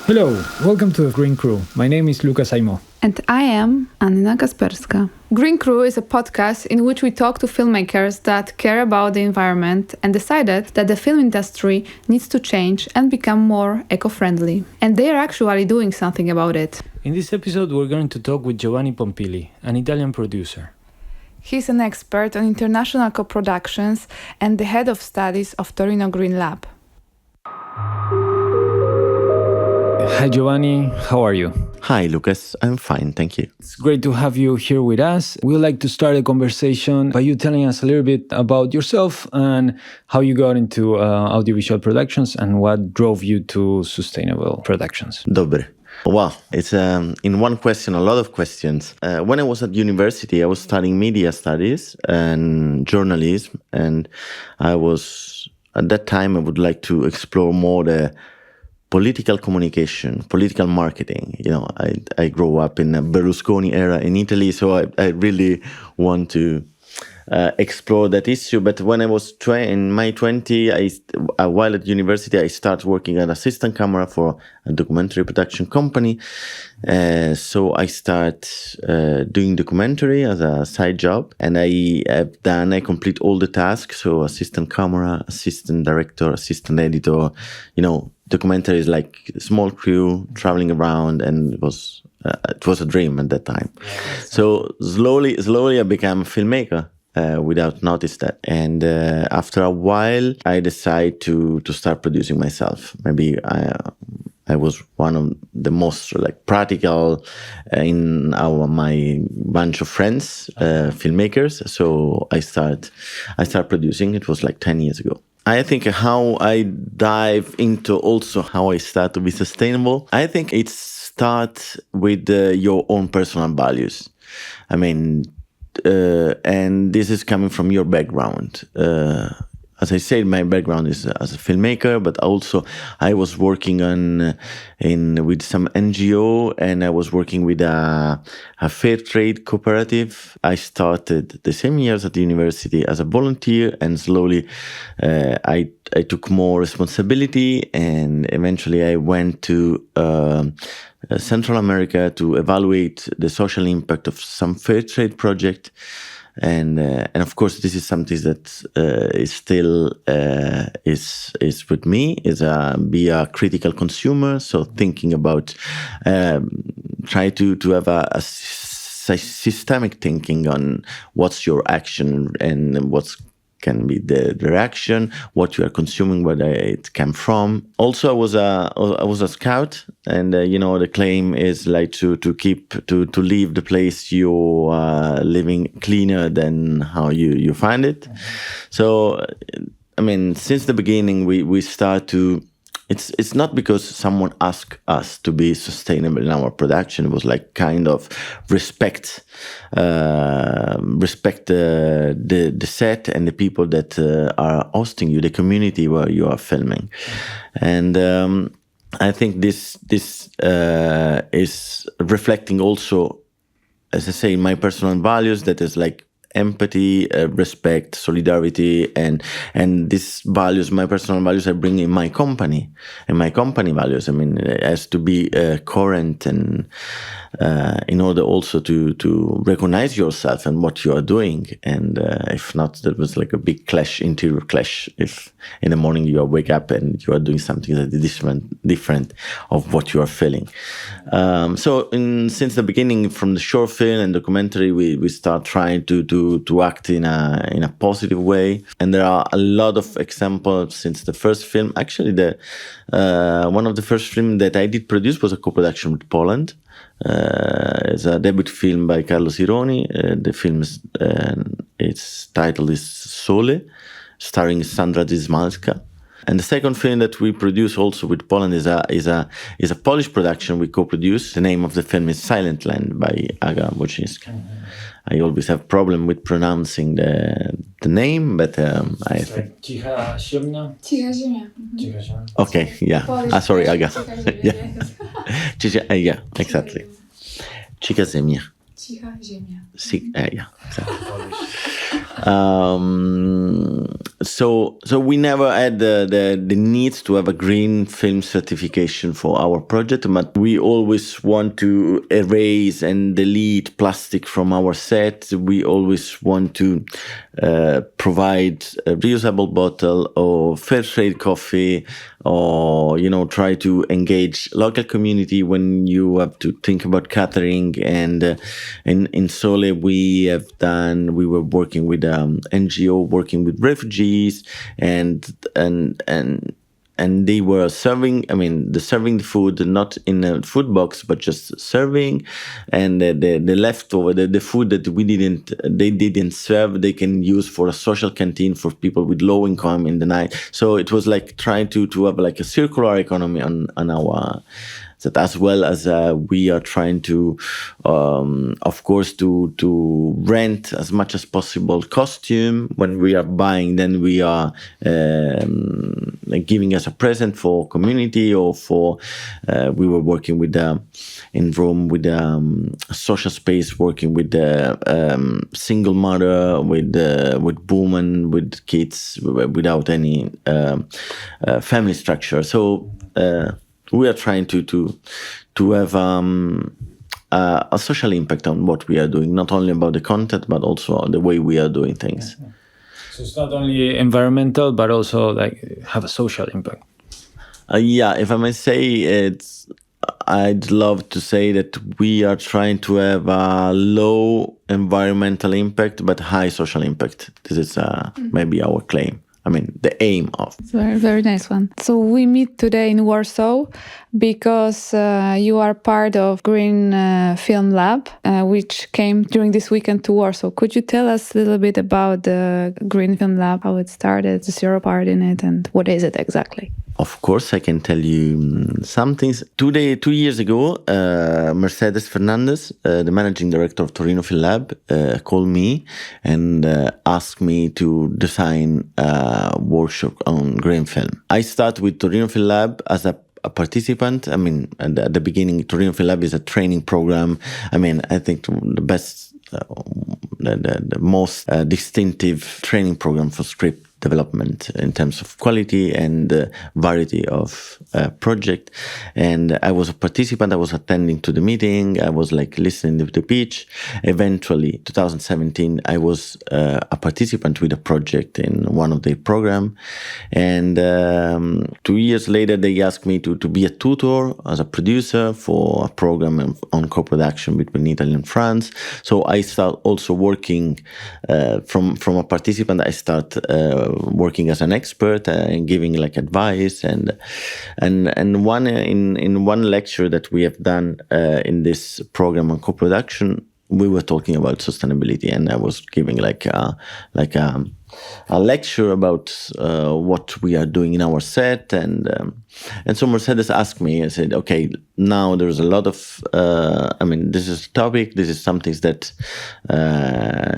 Hello, welcome to the Green Crew. My name is Aimo. And I am Anna Kasperska. Green Crew is a podcast in which we talk to filmmakers that care about the environment and decided that the film industry needs to change and become more eco-friendly. And they are actually doing something about it. In this episode, we're going to talk with Giovanni Pompili, an Italian producer. He's an expert on international co-productions and the head of studies of Torino Green Lab. Hi Giovanni, how are you? Hi Lucas, I'm fine, thank you. It's great to have you here with us. We would like to start a conversation by you telling us a little bit about yourself and how you got into audiovisual productions and what drove you to sustainable productions. Dobre. Wow, it's in one question, a lot of questions. When I was at university, I was studying media studies and journalism, and at that time, I would like to explore more the political communication, political marketing. You know, I grew up in a Berlusconi era in Italy, so I really want to explore that issue. But when I was in my 20s, while at university, I started working as assistant camera for a documentary production company. So I start doing documentary as a side job, and I complete all the tasks. So assistant camera, assistant director, assistant editor, documentary is like a small crew traveling around, and it was a dream at that time. So slowly I became a filmmaker without notice that. And after a while, I decided to start producing myself. Maybe I was one of the most practical in my bunch of friends, filmmakers. So I start producing. It was 10 years ago. I think how I dive into also how I start to be sustainable, I think it starts with your own personal values. I mean, and this is coming from your background. As I said, my background is as a filmmaker, but also I was working with some NGO, and I was working with a fair trade cooperative. I started the same years at the university as a volunteer, and slowly I took more responsibility, and eventually I went to Central America to evaluate the social impact of some fair trade project. And of course, this is something that is still is with me. Is be a critical consumer. So thinking about try to have a systemic thinking on what's your action and what's can be the reaction, what you are consuming, where it came from. Also, I was a scout, and the claim is to leave the place you are living cleaner than how you find it. So, I mean, since the beginning, we start to. It's not because someone asked us to be sustainable in our production. It was kind of respect the set and the people that are hosting you, the community where you are filming. And I think this is reflecting also, as I say, my personal values. That is empathy, respect, solidarity, and these values, my personal values, I bring in my company, and my company values. I mean, it has to be current, and in order also to recognize yourself and what you are doing. And if not, that was a big interior clash. If in the morning you wake up and you are doing something that is different of what you are feeling. So since the beginning, from the short film and documentary, we start trying to act in a positive way, and there are a lot of examples since the first film. Actually, one of the first films that I did produce was a co-production with Poland. It's a debut film by Carlo Sironi. The film its title is Sole, starring Sandra Dzismalska. And the second film that we produce also with Poland is a Polish production we co-produce. The name of the film is Silent Land by Aga Wojcińska. I always have problem with pronouncing the name, but I think. Cicha Ziemia. Okay, yeah. Sorry, Aga. Yeah. Yeah, exactly. Cicha Ziemia. Cicha Ziemia. Yeah, exactly. So we never had the need to have a green film certification for our project, but we always want to erase and delete plastic from our set. We always want to provide a reusable bottle or fair trade coffee, or try to engage local community when you have to think about catering. And in Sole we were working with NGO working with refugees, and they were serving the food not in a food box but just serving, and the leftover the food that they didn't serve, they can use for a social canteen for people with low income in the night. So it was like trying to have like a circular economy on our that, as well as we are trying to, of course, to rent as much as possible costume when we are buying. Then we are giving as a present for community, or for we were working with in Rome with a social space, working with the single mother, with women, with kids without any family structure. So. We are trying to have a social impact on what we are doing, not only about the content, but also on the way we are doing things. So it's not only environmental, but also like have a social impact. Yeah, if I may say, I'd love to say that we are trying to have a low environmental impact, but high social impact. This is maybe our claim. The aim of. It's a very, very nice one. So we meet today in Warsaw because you are part of Green Film Lab, which came during this weekend to Warsaw. Could you tell us a little bit about the Green Film Lab, how it started, is your part in it, and what is it exactly? Of course, I can tell you some things. 2 years ago, Mercedes Fernandez, the managing director of Torino Film Lab, called me and asked me to design a workshop on green film. I started with Torino Film Lab as a participant. At the beginning, Torino Film Lab is a training program. I think the best, the most distinctive training program for script development in terms of quality and variety of project. And I was a participant. I was attending to the meeting. I was like listening to the pitch. Eventually, 2017, I was a participant with a project in one of their program. And 2 years later, they asked me to be a tutor as a producer for a program on co-production between Italy and France. So I start also working from a participant. I start working as an expert and giving like advice, and in one lecture that we have done in this program on co-production, we were talking about sustainability, and I was giving like a lecture about what we are doing in our set, and so Mercedes asked me. I said, okay, now there's a lot of this is a topic, this is something that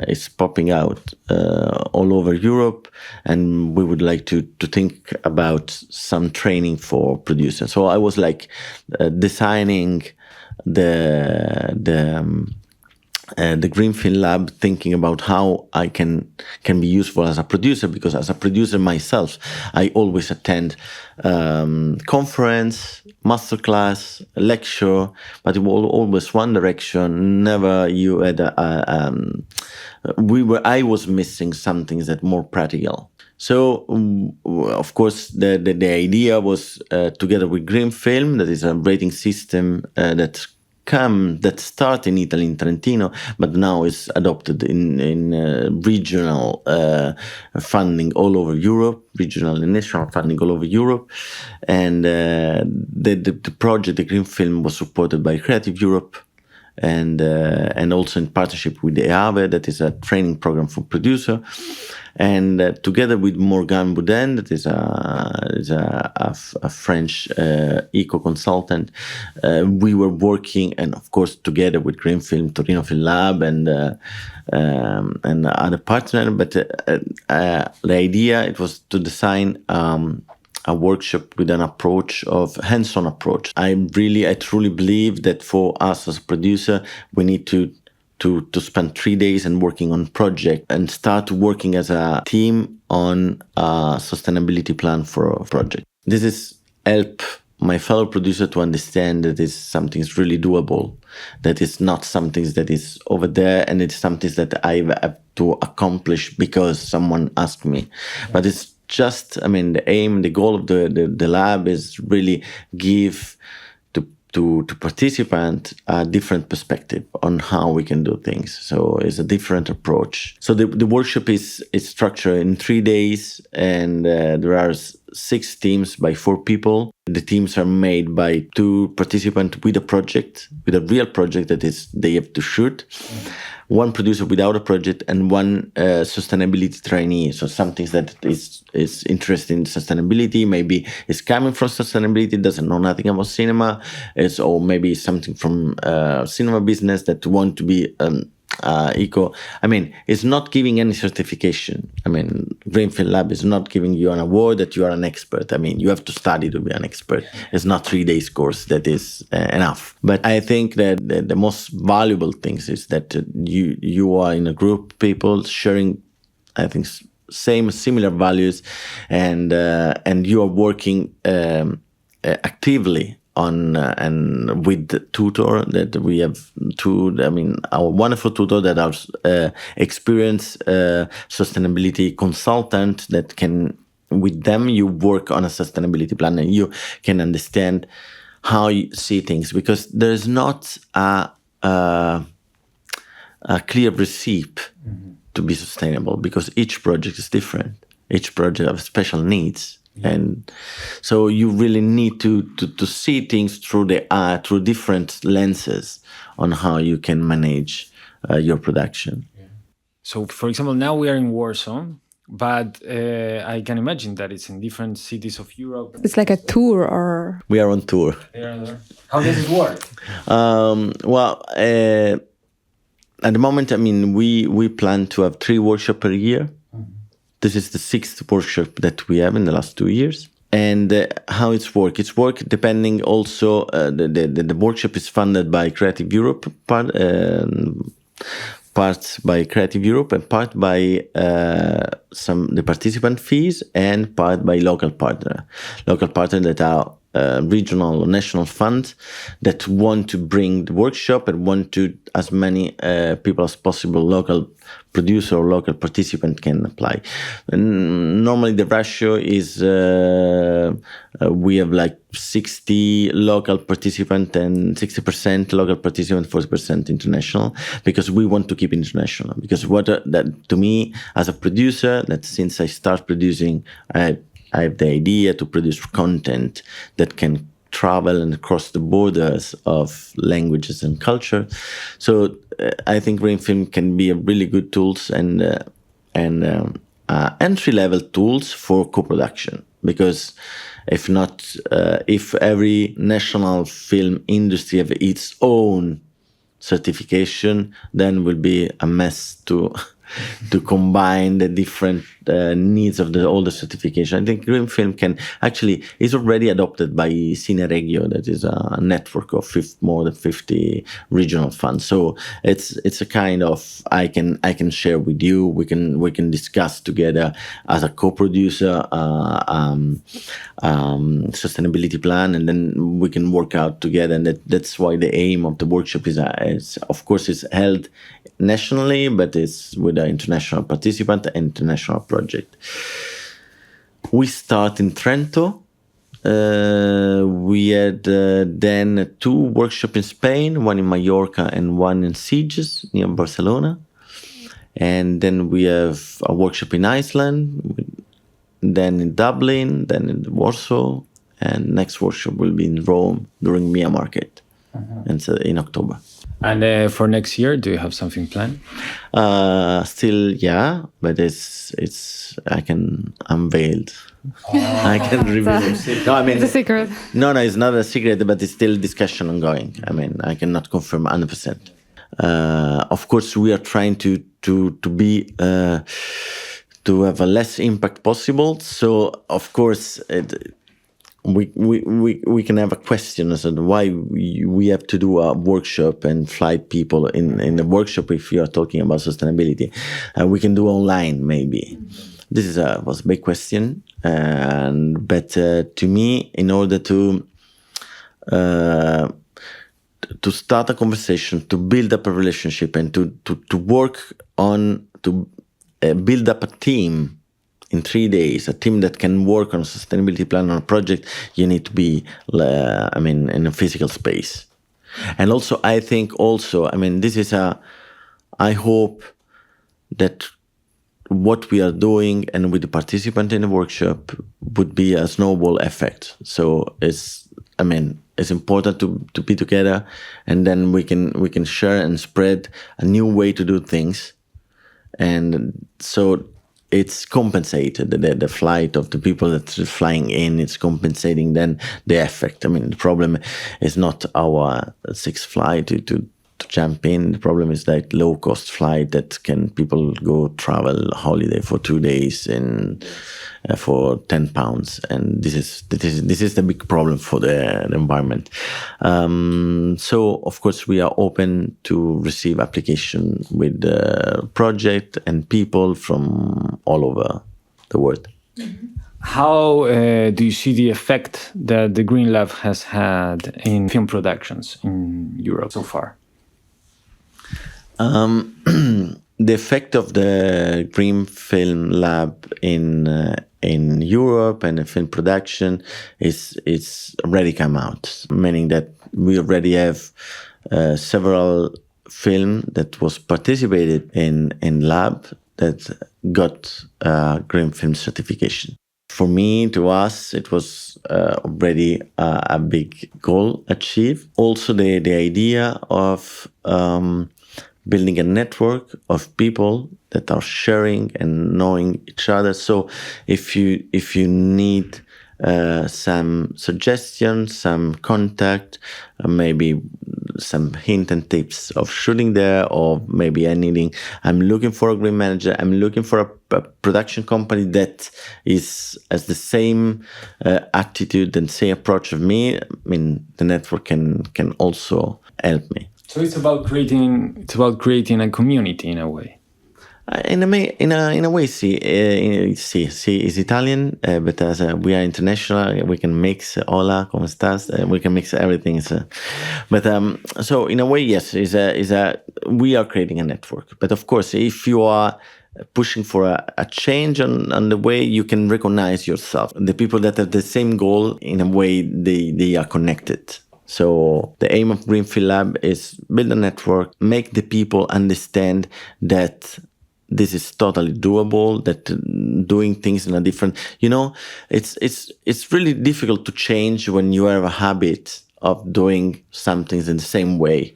is popping out all over Europe, and we would like to think about some training for producers. So I was like designing the Green Film Lab, thinking about how I can be useful as a producer, because as a producer myself, I always attend conference, masterclass, lecture, but it was always one direction. Never you had I was missing something that more practical. So, of course, the idea was together with Green Film, that is a rating system that start in Italy, in Trentino, but now is adopted in regional funding all over Europe, regional and national funding all over Europe. And the project, the Green Film, was supported by Creative Europe, and also in partnership with the EAVE, that is a training program for producer. And together with Morgan Boudin, that is a French eco-consultant, we were working, and of course together with Green Film, Torino Film Lab, and other partners. But the idea, it was to design a workshop with an approach of hands-on approach. I truly believe that for us as a producer, we need to to spend 3 days and working on project and start working as a team on a sustainability plan for a project. This is help my fellow producer to understand that it's something is really doable, that it's not something that is over there and it's something that I have to accomplish because someone asked me. But it's just, the aim, the goal of the lab is really give to participant a different perspective on how we can do things. So it's a different approach. So the workshop is structured in 3 days, and there are 6 teams by 4 people. The teams are made by 2 participants with a project, with a real project that is they have to shoot. 1 producer without a project and 1 sustainability trainee. So something that is interested in sustainability, maybe is coming from sustainability, doesn't know nothing about cinema, or maybe something from cinema business that want to be eco. It's not giving any certification. Green Film Lab is not giving you an award that you are an expert. You have to study to be an expert. It's not 3 days course that is enough. But I think that the most valuable things is that you are in a group of people sharing, I think, similar values, and you are working actively on and with the tutor that we have our wonderful tutor that are experienced sustainability consultant that can, with them you work on a sustainability plan and you can understand how you see things, because there's not a clear recipe to be sustainable, because each project is different. Each project has special needs. And so you really need to see things through through different lenses on how you can manage your production. So, for example, now we are in Warsaw, but I can imagine that it's in different cities of Europe. It's like a tour, or we are on tour. How does it work? At the moment, we plan to have 3 workshops per year. This is the 6th workshop that we have in the last 2 years. And how it's work? It's work depending also, the workshop is funded by Creative Europe, part by Creative Europe and part by the participant fees and part by local partner that are regional or national funds that want to bring the workshop and want to as many people as possible, local producer or local participant can apply. And normally the ratio is we have like 60 local participant and 60% local participant, 40% international, because we want to keep international. Because that to me as a producer, that since I start producing, I have the idea to produce content that can travel and cross the borders of languages and culture. So I think green film can be a really good tools and entry-level tools for co-production. Because if every national film industry have its own certification, then will be a mess to combine the different needs of all the certification. I think green film is already adopted by Cineregio, that is a network of more than 50 regional funds. So it's a kind of I can share with you. We can discuss together as a co-producer sustainability plan, and then we can work out together. And that's why the aim of the workshop is of course is held nationally, but it's with an international participant and international project. We start in Trento. We had then 2 workshops in Spain, one in Mallorca and one in Sitges near Barcelona. And then we have a workshop in Iceland, then in Dublin, then in Warsaw, and next workshop will be in Rome during Mia Market, and so in October. And for next year, do you have something planned? Still, yeah, but it's I can unveil. I can reveal. No, it's a secret. No, it's not a secret, but it's still discussion ongoing. I cannot confirm 100%. Of course, we are trying to be to have a less impact possible. So, of course, we can have a question as to why we have to do a workshop and flight people in the workshop if you are talking about sustainability. We can do online maybe. This was a big question, but to me, in order to start a conversation, to build up a relationship, and to work on to build up a team in 3 days, a team that can work on a sustainability plan on a project, you need to be, in a physical space. And also, I think this is I hope that what we are doing and with the participant in the workshop would be a snowball effect. So it's important to be together, and then we can share and spread a new way to do things. And so it's compensated, the flight of the people that are flying in, it's compensating then the effect. The problem is not our sixth flight to jump in. The problem is that low-cost flight that people go travel holiday for 2 days and for £10, and this is the big problem for the environment. So of course we are open to receive application with the project and people from all over the world. How do you see the effect that the Green Lab has had in film productions in Europe so far? The effect of the Green Film Lab in Europe and in film production is already come out, meaning that we already have several film that was participated in lab that got green film certification. For me, to us, it was already a big goal achieved. Also, the idea of building a network of people that are sharing and knowing each other. So if you need some suggestions, some contact, maybe some hint and tips of shooting there, or maybe I'm looking for a green manager, I'm looking for a production company that has the same attitude and same approach of me, the network can also help me. So it's about creating a community in a way. In a way, see, is Italian, but as we are international, we can mix hola, como estás, we can mix everything. So in a way, yes, we are creating a network. But of course, if you are pushing for a change on the way, you can recognize yourself. The people that have the same goal, in a way, they are connected. So the aim of Green Film Lab is build a network, make the people understand that this is totally doable, that doing things in a different, it's really difficult to change when you have a habit of doing some things in the same way.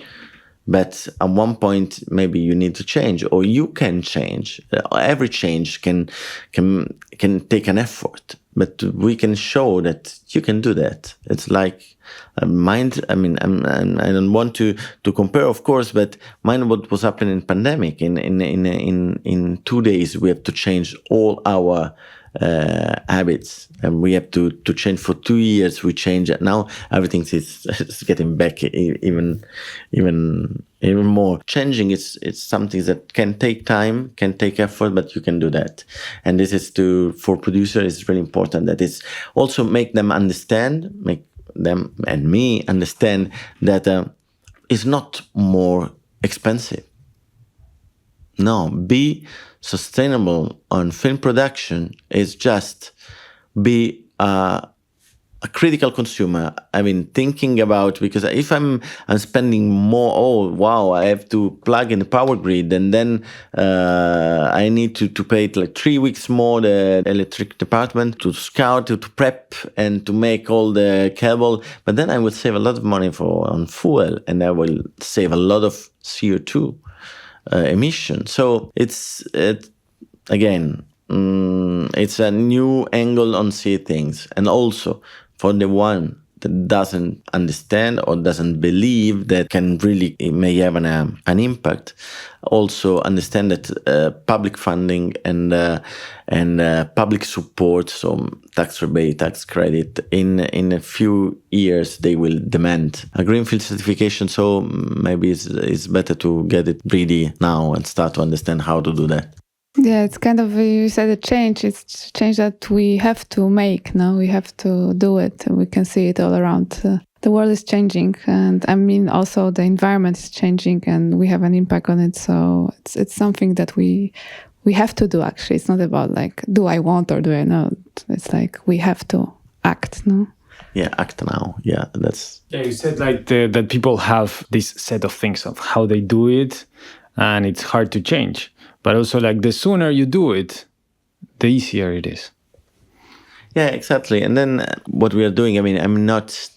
But at one point, maybe you need to change, or you can change. Every change can take an effort, but we can show that you can do that. It's like mind. I don't want to compare, of course, but mind what was happening in pandemic. In 2 days, we have to change all our habits, and we have to change for 2 years. We change it now. Everything is getting back even more. Changing it's something that can take time, can take effort, but you can do that. And this is for producers, it's really important that it's also make them and me understand that it's not more expensive. No, be sustainable on film production is just be a critical consumer. Thinking about, because if I'm spending more, oh wow, I have to plug in the power grid, and then I need to pay like 3 weeks more the electric department to scout, to prep, and to make all the cable. But then I will save a lot of money on fuel, and I will save a lot of CO2 emission. So it's a new angle on see things. And also for the one that doesn't understand or doesn't believe that can really may have an impact also understand that public funding and public support, so tax rebate, tax credit, in a few years they will demand a greenfield certification. So maybe it's better to get it ready now and start to understand how to do that. Yeah, it's kind of, you said a change. It's a change that we have to make now. We have to do it. We can see it all around. The world is changing, and I mean also the environment is changing, and we have an impact on it. So it's something that we have to do. Actually, it's not about like, do I want or do I not? It's like we have to act. No. Yeah, act now. Yeah, that's. Yeah, you said like that people have this set of things of how they do it, and it's hard to change. But also, like, the sooner you do it, the easier it is. Yeah, exactly. And then what we are doing, I mean, I'm not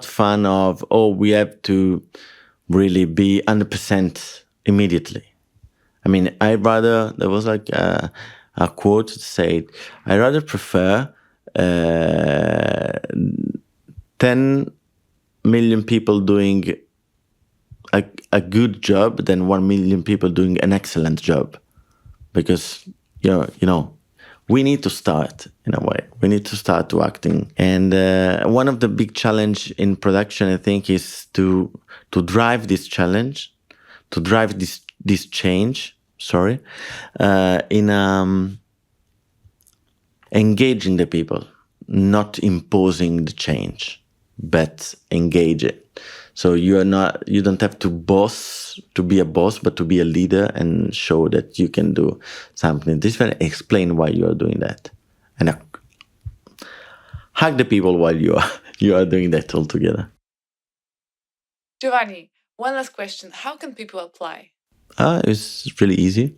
fan of, we have to really be 100% immediately. I mean, there was like a quote that said, I rather prefer 10 million people doing a good job than 1 million people doing an excellent job, because we need to start in a way. We need to start to acting, and one of the big challenge in production, I think, is to drive this challenge, to drive this change. In engaging the people, not imposing the change, but engage it. So you don't have to be a boss, but to be a leader and show that you can do something. This will explain why you are doing that, and hug the people while you are doing that all together. Giovanni, one last question: how can people apply? It's really easy.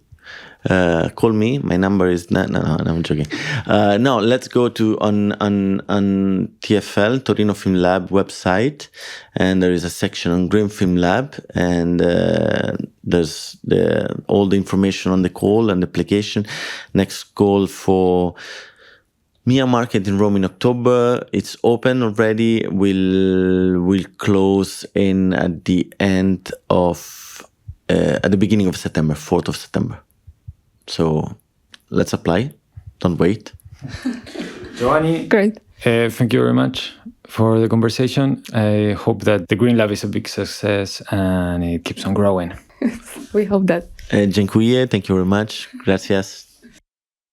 Call me. My number is no, I'm joking. No, let's go to on TFL, Torino Film Lab website, and there is a section on Green Film Lab, and there's all the information on the call and the application. Next call for Mia Market in Rome in October. It's open already. We'll close at the end of at the beginning of September, 4th of September. So let's apply. Don't wait. Giovanni, great. Thank you very much for the conversation. I hope that the Green Lab is a big success and it keeps on growing. We hope that. Dziękuję. Thank you very much. Gracias.